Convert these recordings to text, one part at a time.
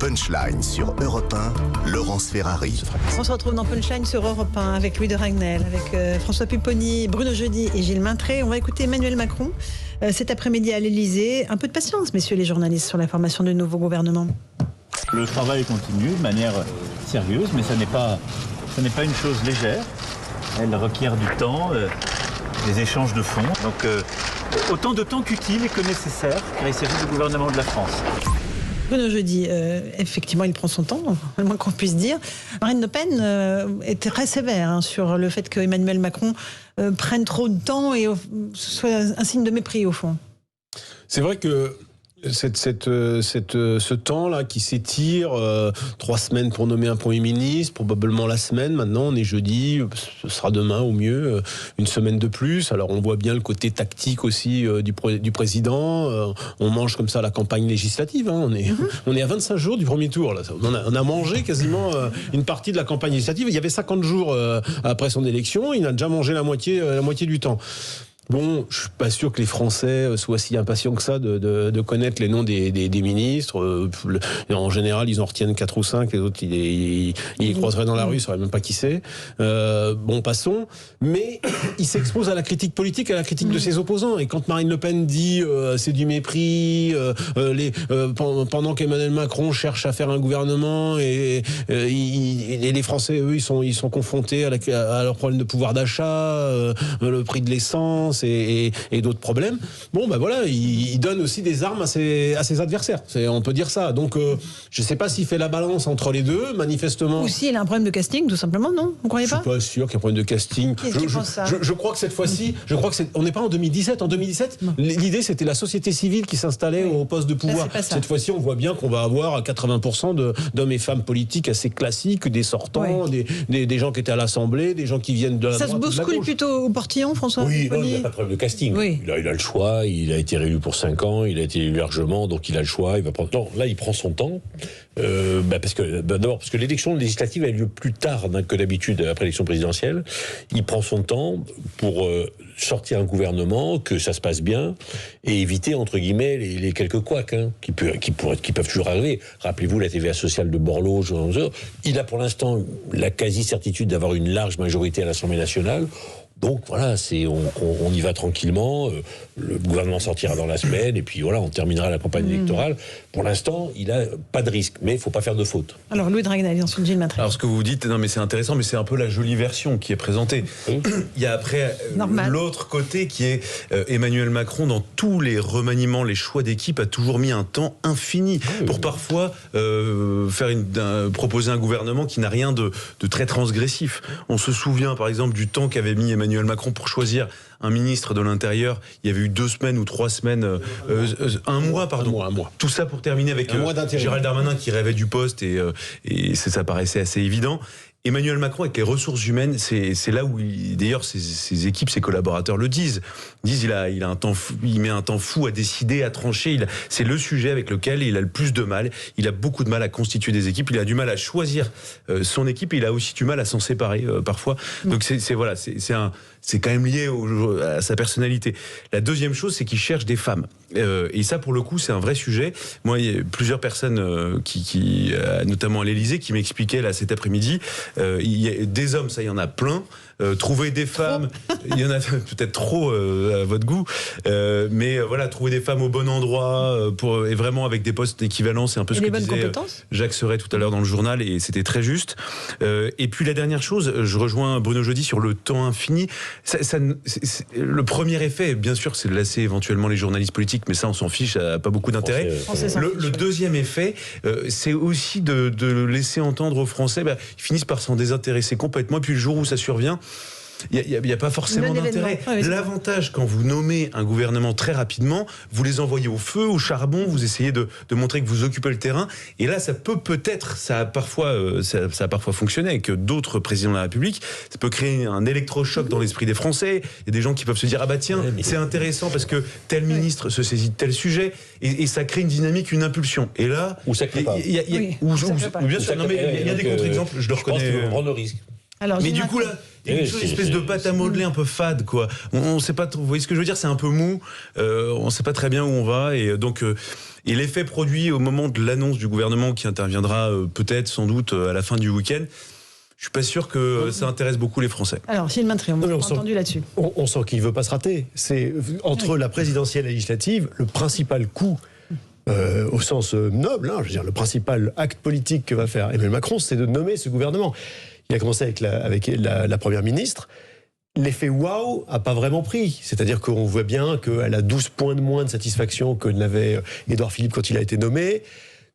Punchline sur Europe 1, Laurence Ferrari. On se retrouve dans Punchline sur Europe 1 avec Louis de Ragnel, avec François Pupponi, Bruno Jeudi et Gilles Maintré. On va écouter Emmanuel Macron cet après-midi à l'Elysée. Un peu de patience, messieurs les journalistes, sur la formation du nouveau gouvernement. Le travail continue de manière sérieuse, mais ce n'est pas une chose légère. Elle requiert du temps, des échanges de fonds. Donc autant de temps qu'utile et que nécessaire, car il s'agit du gouvernement de la France. Bruno Jeudi, effectivement, il prend son temps, le moins qu'on puisse dire. Marine Le Pen est très sévère sur le fait qu'Emmanuel Macron prenne trop de temps et soit un signe de mépris, au fond. C'est vrai que ce temps-là qui s'étire, 3 semaines pour nommer un Premier ministre, probablement la semaine, maintenant on est jeudi, ce sera demain au mieux, une semaine de plus. Alors on voit bien le côté tactique aussi du président, on mange comme ça la campagne législative, hein. On est à 25 jours du premier tour, là. On a mangé quasiment une partie de la campagne législative. Il y avait 50 jours après son élection, il a déjà mangé la moitié du temps. Bon, je suis pas sûr que les Français soient si impatients que ça de connaître les noms des ministres. En général, ils en retiennent 4 ou 5, les autres, ils les croiseraient dans la rue, ils sauraient même pas qui c'est. Bon, passons. Mais il s'expose à la critique politique, à la critique de ses opposants. Et quand Marine Le Pen dit c'est du mépris, pendant qu'Emmanuel Macron cherche à faire un gouvernement et les Français, eux, ils sont confrontés à leur problème de pouvoir d'achat, le prix de l'essence, et d'autres problèmes. Bon, ben voilà, il donne aussi des armes à ses adversaires. On peut dire ça. Donc, je ne sais pas s'il fait la balance entre les deux, manifestement. Ou s'il a un problème de casting, tout simplement, non ? Vous croyez pas ? Je ne suis pas sûr qu'il y ait un problème de casting. Je crois que cette fois-ci, on n'est pas en 2017. En 2017, l'idée, c'était la société civile qui s'installait au poste de pouvoir. Cette fois-ci, on voit bien qu'on va avoir 80% d'hommes et femmes politiques assez classiques, des sortants, des gens qui étaient à l'Assemblée, des gens qui viennent de la droite. Ça se bouscule plutôt au portillon, François ? Oui, non, il n'y a pas de problème de casting. Oui. Il a le choix, il a été réélu pour 5 ans, il a été élu largement, donc il a le choix. Il va prendre. Non, là, il prend son temps. D'abord, parce que l'élection législative a lieu plus tard que d'habitude après l'élection présidentielle. Il prend son temps pour sortir un gouvernement, que ça se passe bien, et éviter, entre guillemets, les quelques couacs qui peuvent toujours arriver. Rappelez-vous la TVA sociale de Borloo. Il a pour l'instant la quasi-certitude d'avoir une large majorité à l'Assemblée nationale. Donc voilà, on y va tranquillement, le gouvernement sortira dans la semaine, et puis voilà, on terminera la campagne électorale. Pour l'instant, il n'a pas de risque, mais il ne faut pas faire de faute. Alors Louis de Ragnel, ensuite Gilles Maintré. Alors ce que vous dites, non mais c'est intéressant, mais c'est un peu la jolie version qui est présentée. Il y a après l'autre côté qui est Emmanuel Macron, dans tous les remaniements, les choix d'équipe, a toujours mis un temps infini pour parfois proposer un gouvernement qui n'a rien de très transgressif. On se souvient par exemple du temps qu'avait mis Emmanuel Macron pour choisir un ministre de l'Intérieur. Il y avait eu 2 semaines ou 3 semaines, un mois. Tout ça pour terminer avec Gérald Darmanin qui rêvait du poste et ça paraissait assez évident. Emmanuel Macron, avec les ressources humaines, c'est là où, d'ailleurs, ses équipes, ses collaborateurs le disent. Il a un temps fou, il met un temps fou à décider, à trancher. C'est le sujet avec lequel il a le plus de mal. Il a beaucoup de mal à constituer des équipes. Il a du mal à choisir son équipe. Et il a aussi du mal à s'en séparer parfois. Donc c'est quand même lié à sa personnalité. La deuxième chose, c'est qu'il cherche des femmes. Et ça, pour le coup, c'est un vrai sujet. Moi, il y a plusieurs personnes qui notamment à l'Elysée, qui m'expliquaient là cet après-midi. Il y a des hommes, ça, il y en a plein. Trouver des femmes, il y en a peut-être trop à votre goût, mais voilà, trouver des femmes au bon endroit et vraiment avec des postes d'équivalent, c'est un peu ce que disait Jacques Serret tout à l'heure dans le journal, et c'était très juste. Et puis la dernière chose, je rejoins Bruno Jeudi sur le temps infini. Le premier effet, bien sûr, c'est de lasser éventuellement les journalistes politiques, mais ça, on s'en fiche, ça n'a pas beaucoup d'intérêt. Le deuxième effet, c'est aussi de laisser entendre aux Français, ils finissent par s'en désintéresser complètement, et puis le jour où ça survient, il n'y a pas forcément d'intérêt. L'avantage, quand vous nommez un gouvernement très rapidement, vous les envoyez au feu, au charbon, vous essayez de montrer que vous occupez le terrain, et là, ça a parfois fonctionné avec d'autres présidents de la République. Ça peut créer un électrochoc dans l'esprit des Français. Il y a des gens qui peuvent se dire, c'est intéressant parce que tel ministre se saisit de tel sujet, et ça crée une dynamique, une impulsion. Et là, ou ça crée pas. Bien sûr, il y a des contre-exemples, je le reconnais. Je pense qu'ils vont prendre le risque. Alors, Mais Gilles du Macron. coup, là, il y a une espèce de pâte à modeler un peu fade, quoi. On sait pas, vous voyez ce que je veux dire, c'est un peu mou. On sait pas très bien où on va. Et donc, et l'effet produit au moment de l'annonce du gouvernement qui interviendra peut-être, sans doute, à la fin du week-end, je suis pas sûr que ça intéresse beaucoup les Français. Alors, Gilles Maintré, on m'a entendu là-dessus. On sent qu'il ne veut pas se rater. C'est entre la présidentielle et la législative, le principal coup, au sens noble, je veux dire, le principal acte politique que va faire Emmanuel Macron, c'est de nommer ce gouvernement. Il a commencé avec la première ministre. L'effet waouh n'a pas vraiment pris. C'est-à-dire qu'on voit bien qu'elle a 12 points de moins de satisfaction que n'avait Édouard Philippe quand il a été nommé.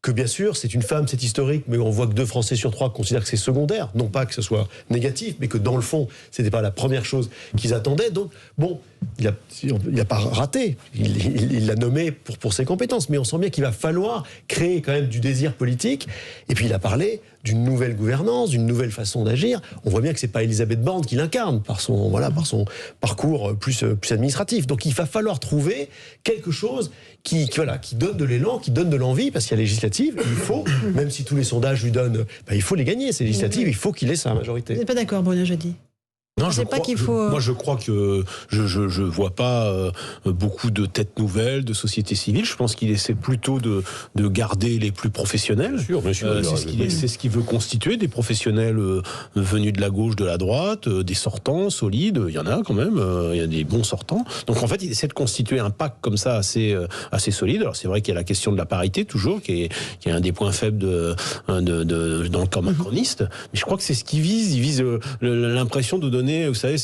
Que bien sûr, c'est une femme, c'est historique, mais on voit que 2 Français sur 3 considèrent que c'est secondaire. Non pas que ce soit négatif, mais que dans le fond, c'était pas la première chose qu'ils attendaient. Donc, bon, il a pas raté. Il l'a nommé pour ses compétences. Mais on sent bien qu'il va falloir créer quand même du désir politique. Et puis, il a parlé d'une nouvelle gouvernance, d'une nouvelle façon d'agir. On voit bien que c'est pas Elisabeth Borne qui l'incarne par son parcours plus administratif. Donc, il va falloir trouver quelque chose qui donne de l'élan, qui donne de l'envie, parce qu'il y a législative, il faut, même si tous les sondages lui donnent, il faut les gagner, ces législatives, il faut qu'il ait sa majorité. Vous n'êtes pas d'accord, Bruno Jeudi? Non, moi je crois que je vois pas beaucoup de têtes nouvelles, de sociétés civiles. Je pense qu'il essaie plutôt de garder les plus professionnels. Bien sûr, c'est ce qu'il veut constituer, des professionnels venus de la gauche, de la droite, des sortants solides. Il y en a quand même, il y a des bons sortants. Donc en fait, il essaie de constituer un pack comme ça assez solide. Alors c'est vrai qu'il y a la question de la parité toujours, qui est un des points faibles dans le camp macroniste. Mais je crois que c'est ce qu'il vise. Il vise l'impression de donner. Vous savez,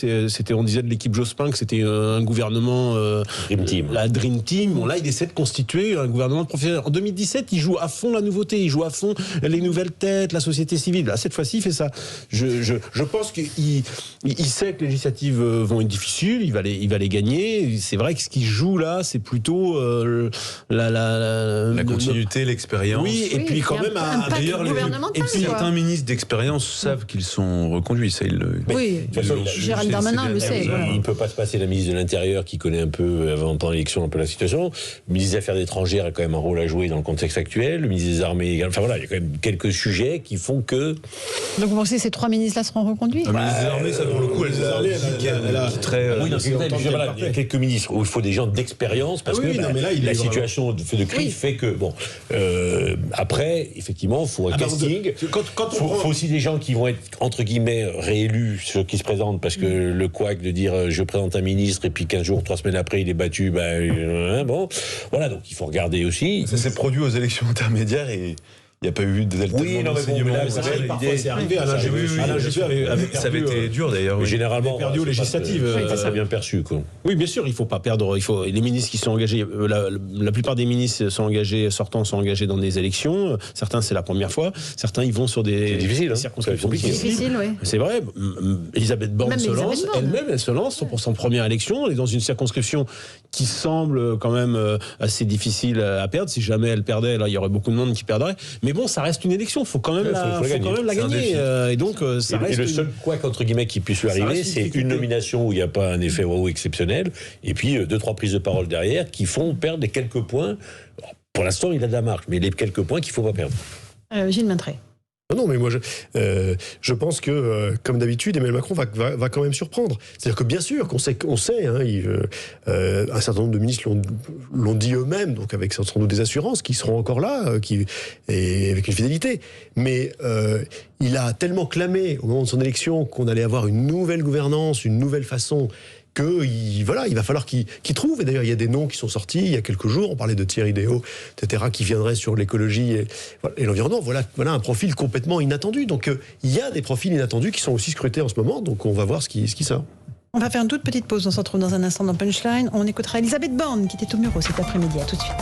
on disait de l'équipe Jospin que c'était un gouvernement Dream Team. La Dream Team. Bon, là, il essaie de constituer un gouvernement de professionnels. En 2017, il joue à fond la nouveauté, il joue à fond les nouvelles têtes, la société civile. Là, cette fois-ci, il fait ça. Je pense qu'il sait que les législatives vont être difficiles, il va les gagner. C'est vrai que ce qu'il joue là, c'est plutôt La continuité, l'expérience. Oui, et puis quand même, d'ailleurs, certains ministres d'expérience savent qu'ils sont reconduits. Ça, oui. Gérald Darmanin le sait. Il ne peut pas se passer la ministre de l'Intérieur qui connaît un peu, avant l'élection, un peu la situation. Le ministre des Affaires étrangères a quand même un rôle à jouer dans le contexte actuel. Le ministre des Armées également. Enfin voilà, il y a quand même quelques sujets qui font que... Donc vous pensez que ces 3 ministres-là seront reconduits? Le ministre des Armées, ça pour le coup, il y a quelques ministres où il faut des gens d'expérience parce que la situation de crise fait que... Bon, après, effectivement, il faut un casting. Il faut aussi des gens qui vont être, entre guillemets, réélus, ceux qui se présentent, parce que le couac de dire je présente un ministre et puis 15 jours, 3 semaines après il est battu, bon, voilà, donc il faut regarder aussi. Ça s'est produit aux élections intermédiaires et il n'y a pas eu d'enseignement. C'est arrivé. Alain Juppé ça avait été dur d'ailleurs. Oui. Généralement, perdu aux législatives. Ça bien perçu, quoi. Oui, bien sûr, il ne faut pas perdre. Les ministres qui sont engagés, la plupart des ministres sortants sont engagés dans des élections. Certains, c'est la première fois. Certains, ils vont sur des circonscriptions difficiles. Oui. C'est vrai. Elisabeth Borne se lance. Elle-même, elle se lance pour son première élection. Elle est dans une circonscription qui semble quand même assez difficile à perdre. Si jamais elle perdait, là, il y aurait beaucoup de monde qui perdrait. Mais bon, ça reste une élection, il faut quand même la gagner. Et donc, ça reste. Et le seul quoi entre guillemets qui puisse lui arriver, c'est une nomination où il n'y a pas un effet waouh exceptionnel, et puis 2-3 prises de parole derrière qui font perdre les quelques points. Pour l'instant, il a de la marque, mais les quelques points qu'il ne faut pas perdre. Gilles Maintré. Non, mais moi, je pense que, comme d'habitude, Emmanuel Macron va quand même surprendre. C'est-à-dire que, bien sûr, un certain nombre de ministres l'ont dit eux-mêmes, donc avec sans doute des assurances, qui seront encore là, et avec une fidélité. Mais il a tellement clamé, au moment de son élection, qu'on allait avoir une nouvelle gouvernance, une nouvelle façon... il va falloir qu'il trouve. Et d'ailleurs, il y a des noms qui sont sortis il y a quelques jours. On parlait de Thierry Déaut, etc., qui viendrait sur l'écologie et l'environnement. Voilà un profil complètement inattendu. Donc, il y a des profils inattendus qui sont aussi scrutés en ce moment. Donc, on va voir ce qui sort. On va faire une toute petite pause. On se retrouve dans un instant dans Punchline. On écoutera Elisabeth Borne, qui était au Muro cet après-midi. À tout de suite.